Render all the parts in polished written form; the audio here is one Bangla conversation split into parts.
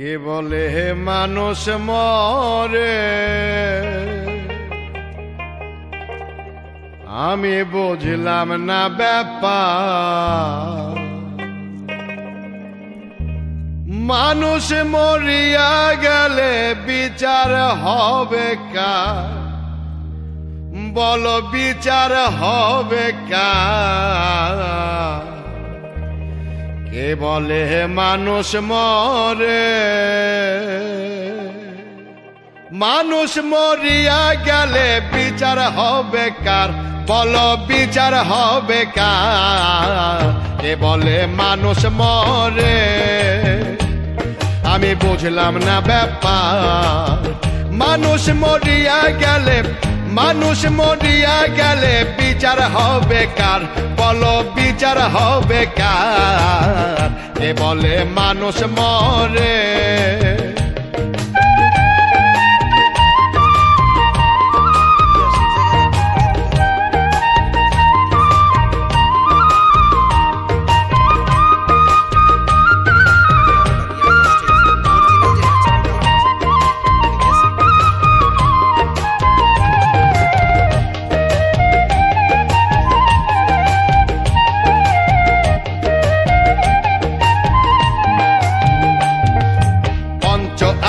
কে বলে হে মানুষ মরে, আমি বুঝলাম না ব্যাপার। মানুষ মরিয়া গেলে বিচার হবে কার, বলো বিচার হবে কার? কে বলে হে মানুষ মরে, মানুষ মরিয়া গেলে বিচার হবে কার, বলো বিচার হবে কার? কে বলে মানুষ মরে, আমি বুঝলাম না ব্যাপার। মানুষ মরিয়া গেলে, মানুষ মরিয়া গেলে বিচার হবে কার, বলো বিচার হবে কার? কে বলে মানুষ মরে।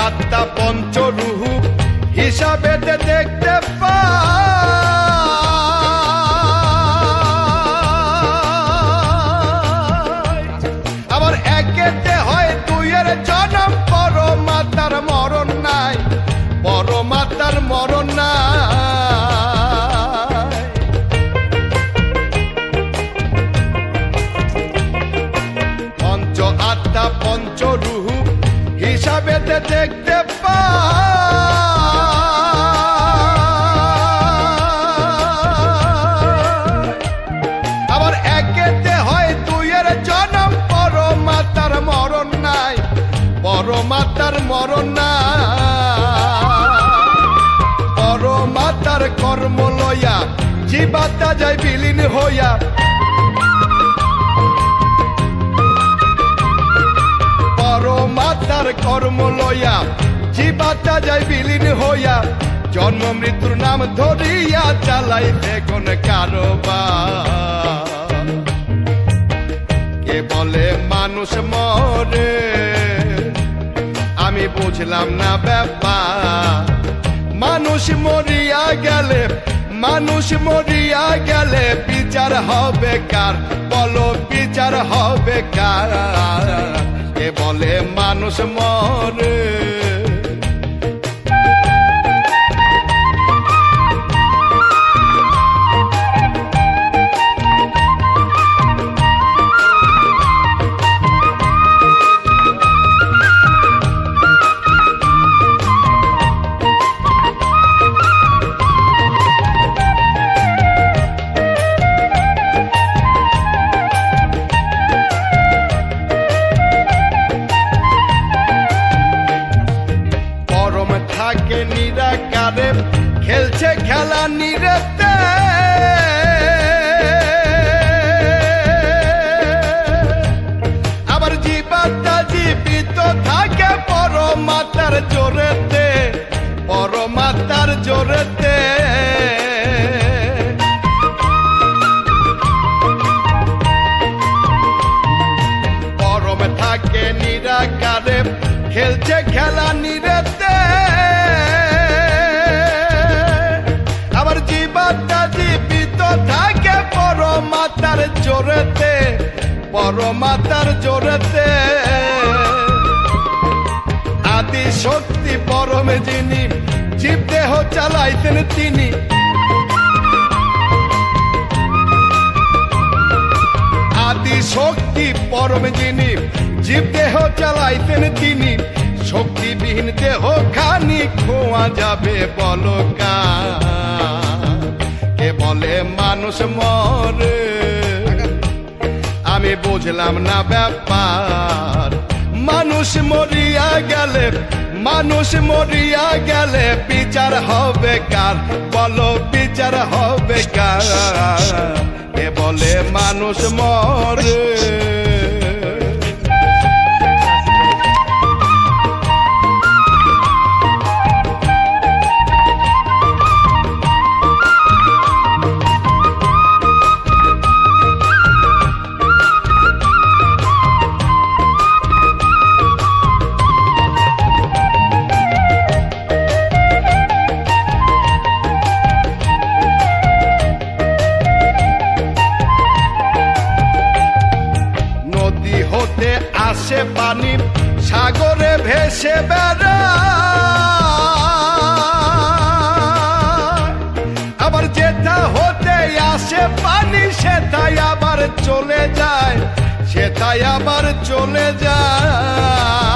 আত্মা পঞ্চরূপ হিসাবে দেখতে পাই, আবার একেতে হয় দুইয়ের জন্ম, পরমাত্মার মরণ নাই, পরমাত্মার মরণ নাই। পঞ্চ আত্মা পঞ্চরূপ হিসাবে দেখতে পাই, আবার একেতে হয় দুইয়ের জন্ম, পরমাত্মার মরণ নাই, পরমাত্মার মরণ নাই। পরমাত্মার কর্ম লইয়া জীবাত্মা যায় বিলীন হইয়া, পরমাত্মার কর্ম লইয়া জীবাত্মা যায় বিলীন হইয়া, জন্ম মৃত্যুর নাম ধরিয়া চালাইতে কোন কারবার। কে বলে মানুষ মরে, আমি বুঝলাম না ব্যাপার। মানুষ মরিয়া গেলে, মানুষ মরিয়া গেলে বিচার হবে কার, বলো বিচার হবে কার? কে বলে মানুষ মরে। থাকে নিরাকারে খেলছে খেলা নিরেতে, আবার জীবাত্মা জীবিত থাকে পরমাত্মার জোরেতে, পরমাত্মার জোরেতে। পরম থাকে নিরাকারে খেলছে খেলা নিরেতে, আবার জীবাত্মা জীবিত থাকে পরমাত্মার জোরেতে, পরমাত্মার জোরেতে। আদি শক্তি পরম যিনি, জীব দেহ চালাইতেন তিনি, আদি শক্তি পরম যিনি, জীব দেহ চালাইতেন তিনি। শক্তিবিহীন দেহ খানি খোয়া যাবে বলো কার? কে বলে মানুষ মরে, আমি বুঝলাম না ব্যাপার। মানুষ মরিয়া গেলে, মানুষ মরিয়া গেলে বিচার হবে কার, বলো বিচার হবে কার? কে বলে মানুষ মরে। পানি সাগরে ভেসে বেড়ায়, আবার যেটা হতে আসে পানি সেটাই আবার চলে যায়, সেটাই আবার চলে যায়।